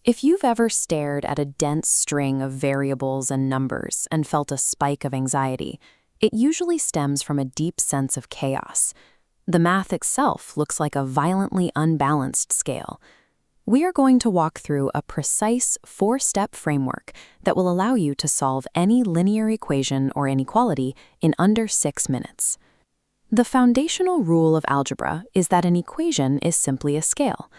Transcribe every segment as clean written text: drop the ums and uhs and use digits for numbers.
If you've ever stared at a dense string of variables and numbers and felt a spike of anxiety, it usually stems from a deep sense of chaos. The math itself looks like a violently unbalanced scale. We are going to walk through a precise four-step framework that will allow you to solve any linear equation or inequality in under 6 minutes. The foundational rule of algebra is that an equation is simply a scale.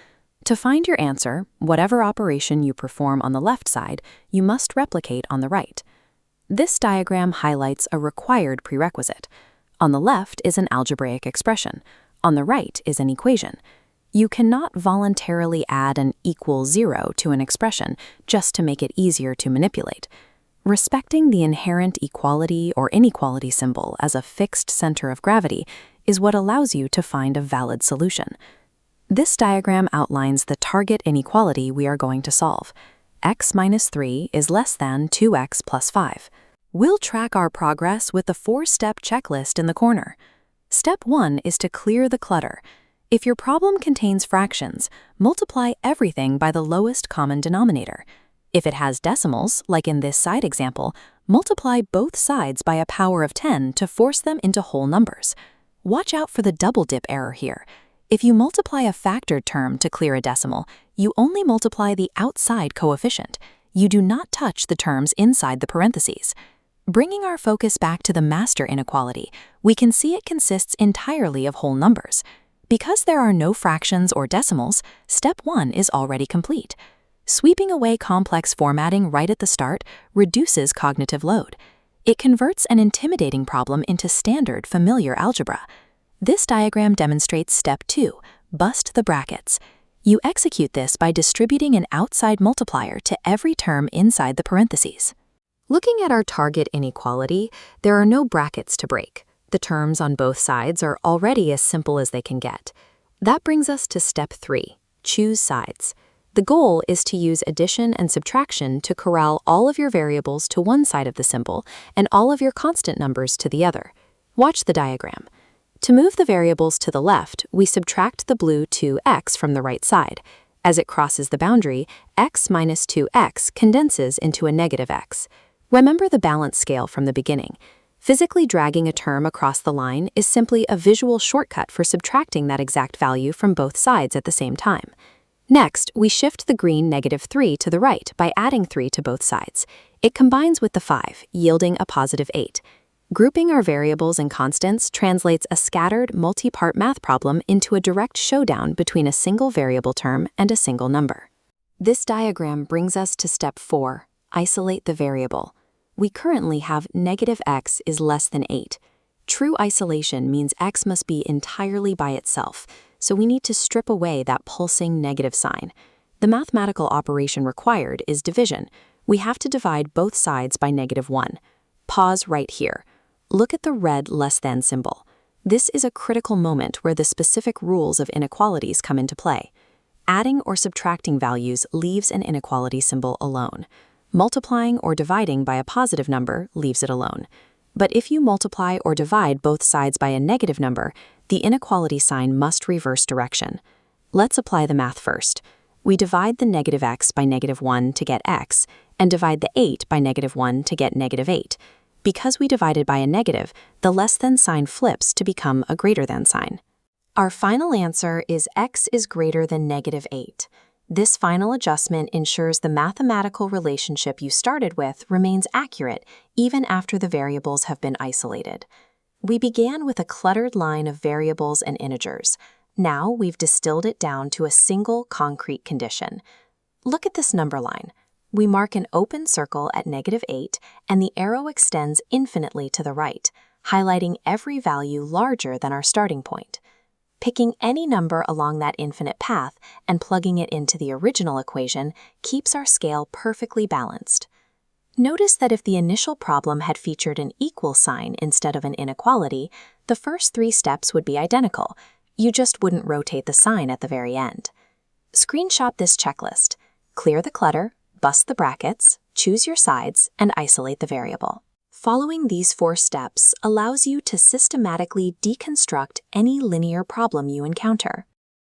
To find your answer, whatever operation you perform on the left side, you must replicate on the right. This diagram highlights a required prerequisite. On the left is an algebraic expression. On the right is an equation. You cannot voluntarily add an equals 0 to an expression just to make it easier to manipulate. Respecting the inherent equality or inequality symbol as a fixed center of gravity is what allows you to find a valid solution. This diagram outlines the target inequality we are going to solve. X minus 3 is less than 2x plus 5. We'll track our progress with the four-step checklist in the corner. Step 1 is to clear the clutter. If your problem contains fractions, multiply everything by the lowest common denominator. If it has decimals, like in this side example, multiply both sides by a power of 10 to force them into whole numbers. Watch out for the double dip error here. If you multiply a factored term to clear a decimal, you only multiply the outside coefficient. You do not touch the terms inside the parentheses. Bringing our focus back to the master inequality, we can see it consists entirely of whole numbers. Because there are no fractions or decimals, step 1 is already complete. Sweeping away complex formatting right at the start reduces cognitive load. It converts an intimidating problem into standard, familiar algebra. This diagram demonstrates step 2, bust the brackets. You execute this by distributing an outside multiplier to every term inside the parentheses. Looking at our target inequality, there are no brackets to break. The terms on both sides are already as simple as they can get. That brings us to step 3, choose sides. The goal is to use addition and subtraction to corral all of your variables to one side of the symbol and all of your constant numbers to the other. Watch the diagram. To move the variables to the left, we subtract the blue 2x from the right side. As it crosses the boundary, x minus 2x condenses into a negative x. Remember the balance scale from the beginning. Physically dragging a term across the line is simply a visual shortcut for subtracting that exact value from both sides at the same time. Next, we shift the green negative 3 to the right by adding 3 to both sides. It combines with the 5, yielding a positive 8. Grouping our variables and constants translates a scattered, multi-part math problem into a direct showdown between a single variable term and a single number. This diagram brings us to step 4, isolate the variable. We currently have negative x is less than 8. True isolation means x must be entirely by itself, so we need to strip away that pulsing negative sign. The mathematical operation required is division. We have to divide both sides by negative 1. Pause right here. Look at the red less than symbol. This is a critical moment where the specific rules of inequalities come into play. Adding or subtracting values leaves an inequality symbol alone. Multiplying or dividing by a positive number leaves it alone. But if you multiply or divide both sides by a negative number, the inequality sign must reverse direction. Let's apply the math first. We divide the negative x by negative 1 to get x, and divide the 8 by negative 1 to get negative 8. Because we divided by a negative, the less than sign flips to become a greater than sign. Our final answer is x is greater than negative 8. This final adjustment ensures the mathematical relationship you started with remains accurate even after the variables have been isolated. We began with a cluttered line of variables and integers. Now we've distilled it down to a single concrete condition. Look at this number line. We mark an open circle at negative 8, and the arrow extends infinitely to the right, highlighting every value larger than our starting point. Picking any number along that infinite path and plugging it into the original equation keeps our scale perfectly balanced. Notice that if the initial problem had featured an equal sign instead of an inequality, the first 3 steps would be identical. You just wouldn't rotate the sign at the very end. Screenshot this checklist. Clear the clutter, bust the brackets, choose your sides, and isolate the variable. Following these 4 steps allows you to systematically deconstruct any linear problem you encounter.